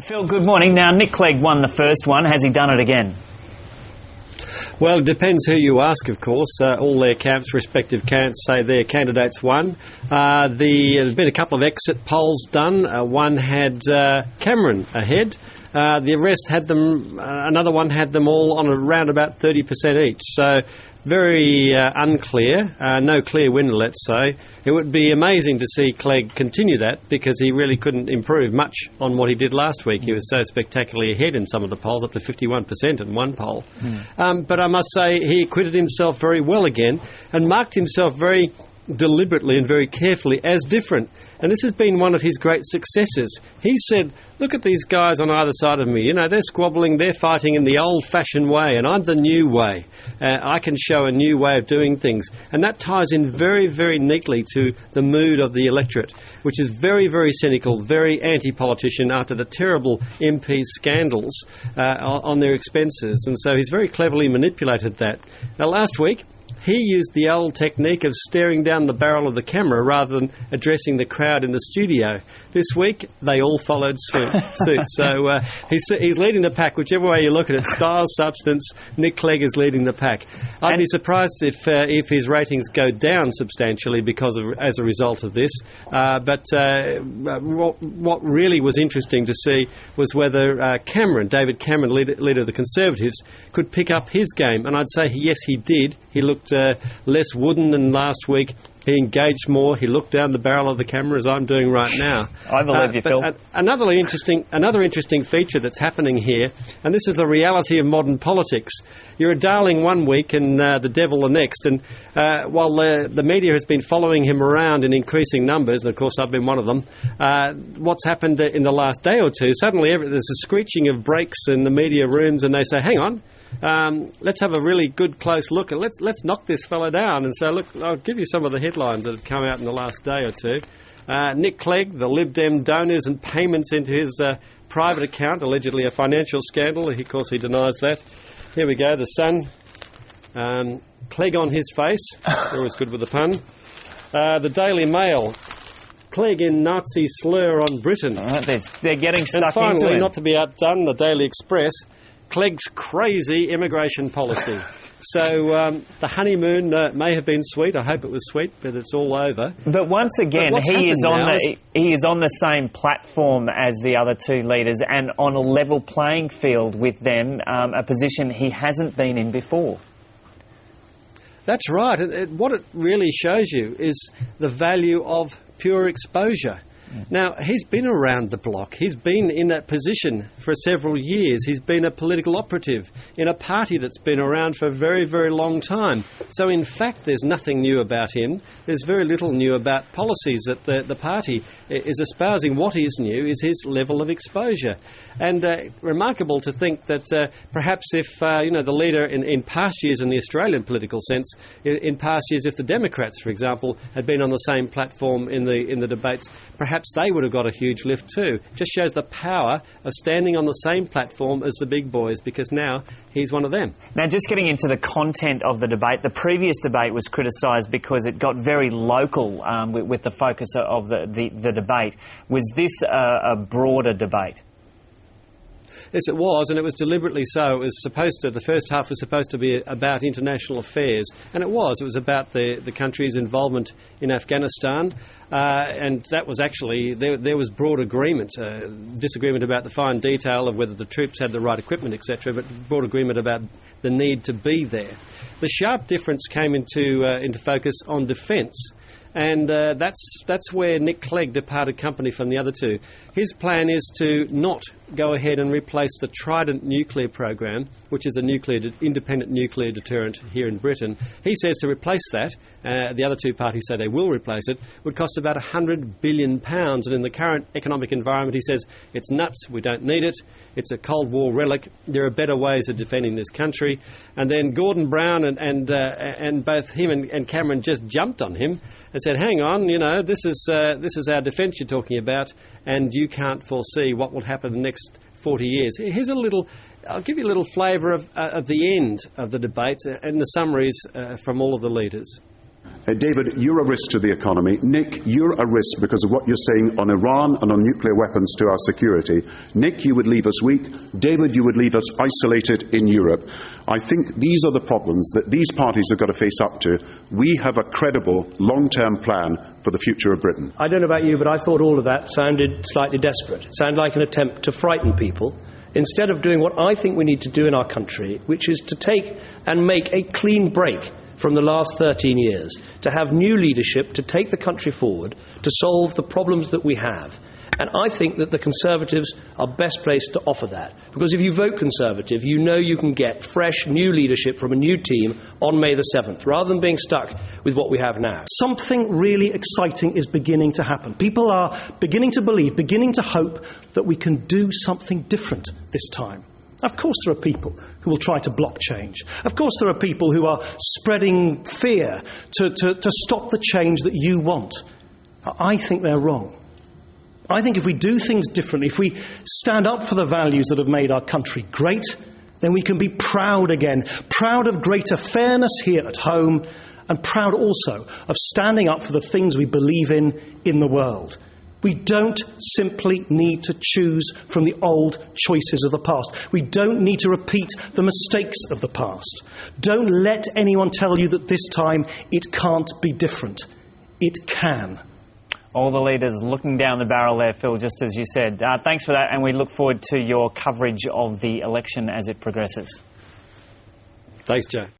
Phil, good morning. Now, Nick Clegg won the first one. Has he done it again? Well, it depends who you ask, of course. All their camps, respective camps, say their candidates won. There's been a couple of exit polls done. One had Cameron ahead. The rest had them, another one had them all on around about 30% each. So very unclear, no clear winner, let's say. It would be amazing to see Clegg continue that because he really couldn't improve much on what he did last week. He was so spectacularly ahead in some of the polls, up to 51% in one poll. But I must say he acquitted himself very well again and marked himself very deliberately and very carefully as different. And this has been one of his great successes. He said, look at these guys on either side of me. You know, they're squabbling, they're fighting in the old-fashioned way, and I'm the new way. I can show a new way of doing things. And that ties in very, very neatly to the mood of the electorate, which is very, very cynical, very anti-politician after the terrible MP scandals on their expenses. And so he's very cleverly manipulated that. Now, last week, he used the old technique of staring down the barrel of the camera rather than addressing the crowd in the studio. This week, they all followed suit. So he's leading the pack, whichever way you look at it. Style, substance, Nick Clegg is leading the pack. I'd be surprised if his ratings go down substantially as a result of this. But what really was interesting to see was whether David Cameron, leader of the Conservatives, could pick up his game. And I'd say, yes, he did. He looked less wooden than last week. He engaged more. He looked down the barrel of the camera as I'm doing right now. I believe you, Phil. Another interesting feature that's happening here, and this is the reality of modern politics. You're a darling one week and the devil the next. And while the media has been following him around in increasing numbers, and of course I've been one of them, what's happened in the last day or two, suddenly there's a screeching of brakes in the media rooms and they say, hang on, let's have a really good close look and let's knock this fella down. And so look, I'll give you some of the headlines that have come out in the last day or two. Nick Clegg, the Lib Dem donors and payments into his private account, allegedly a financial scandal. Of course, he denies that. Here we go, The Sun. Clegg on his face. Always good with the pun. The Daily Mail. Clegg in Nazi slur on Britain. They're getting stuck and finally, into it. Not to be outdone, the Daily Express. Clegg's crazy immigration policy. So the honeymoon may have been sweet. I hope it was sweet, but it's all over. But once again, he is on the same platform as the other two leaders and on a level playing field with them, a position he hasn't been in before. That's right. What it really shows you is the value of pure exposure. Now, he's been around the block. He's been in that position for several years. He's been a political operative in a party that's been around for a very, very long time. So, in fact, there's nothing new about him. There's very little new about policies that the party is espousing. What is new is his level of exposure. And remarkable to think that perhaps if, the leader in past years in the Australian political sense, in past years, if the Democrats, for example, had been on the same platform in the debates, perhaps they would have got a huge lift too. Just shows the power of standing on the same platform as the big boys, because now he's one of them. Now, just getting into the content of the debate, the previous debate was criticised because it got very local with the focus of the debate. Was this a broader debate? Yes, it was, and it was deliberately so. It was the first half was supposed to be about international affairs, and it was. It was about the country's involvement in Afghanistan, and that was actually, there was broad agreement, disagreement about the fine detail of whether the troops had the right equipment, etc., but broad agreement about the need to be there. The sharp difference came into focus on defence. And that's where Nick Clegg departed company from the other two. His plan is to not go ahead and replace the Trident nuclear program, which is an independent nuclear deterrent here in Britain. He says to replace that, the other two parties say they will replace it, would cost about £100 billion. And in the current economic environment, he says, it's nuts, we don't need it, it's a Cold War relic, there are better ways of defending this country. And then Gordon Brown and both him and Cameron just jumped on him and said, hang on, this is our defence you're talking about, and you can't foresee what will happen in the next 40 years. Here's I'll give you a little flavour of the end of the debate and the summaries from all of the leaders. David, you're a risk to the economy. Nick, you're a risk because of what you're saying on Iran and on nuclear weapons to our security. Nick, you would leave us weak. David, you would leave us isolated in Europe. I think these are the problems that these parties have got to face up to. We have a credible, long-term plan for the future of Britain. I don't know about you, but I thought all of that sounded slightly desperate. It sounded like an attempt to frighten people, instead of doing what I think we need to do in our country, which is to take and make a clean break from the last 13 years, to have new leadership, to take the country forward, to solve the problems that we have. And I think that the Conservatives are best placed to offer that. Because if you vote Conservative, you know you can get fresh, new leadership from a new team on May the 7th, rather than being stuck with what we have now. Something really exciting is beginning to happen. People are beginning to believe, beginning to hope that we can do something different this time. Of course there are people who will try to block change. Of course there are people who are spreading fear to stop the change that you want. I think they're wrong. I think if we do things differently, if we stand up for the values that have made our country great, then we can be proud again. Proud of greater fairness here at home, and proud also of standing up for the things we believe in the world. We don't simply need to choose from the old choices of the past. We don't need to repeat the mistakes of the past. Don't let anyone tell you that this time it can't be different. It can. All the leaders looking down the barrel there, Phil, just as you said. Thanks for that, and we look forward to your coverage of the election as it progresses. Thanks, Joe.